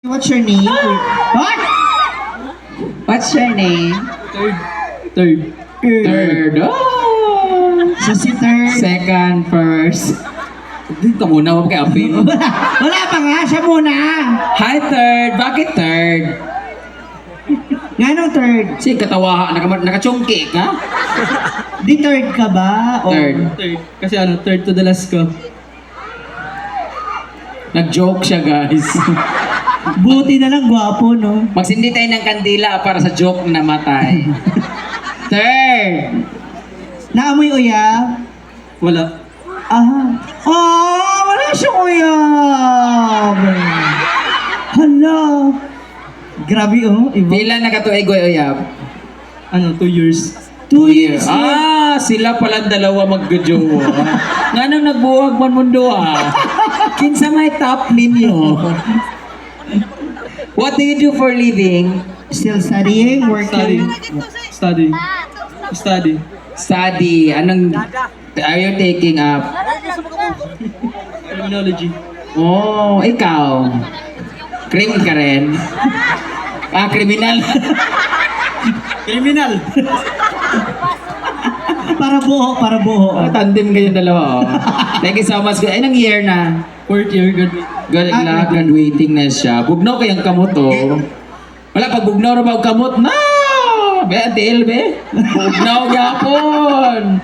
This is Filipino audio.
What's your name? What? What's your name? Third. Third. Oh! So si third. Second, first. Dito muna, huwag kayo apin. Wala pa nga, siya muna. Hi, third. Bakit third? Ganong third? Si katawa, nakachungki ka? Di third ka ba? O- Third. Kasi third to the last ko. Nag-joke siya, guys. Buti na lang gwapo, no? Magsindi tayo ng kandila para sa joke na matay. Third. Naamoy uyab? Wala. Ah. Oh, wala siyang uyab. Hala. Grabe, oh. Iba. Pila na katuig uyab? 2 years. 2 years. Ah, sila pala dalawa magjowa. Nga nang nagbuwag man mundo Kinsa may top ninyo. What do you do for living? Still studying, working. Study. Study. Anong are you taking up? Criminology. Oh, ikaw. Krim ka rin? Kriminal. Criminal! Para buo. Tandem kayo dalawa. Thank you so much. Ay, nang year na. 4th year graduate. Graduating na siya. Bugnaw kayang kamot Wala, pag bugnaw na ba ang kamot na! Be, antil, be. Bugnaw yapon.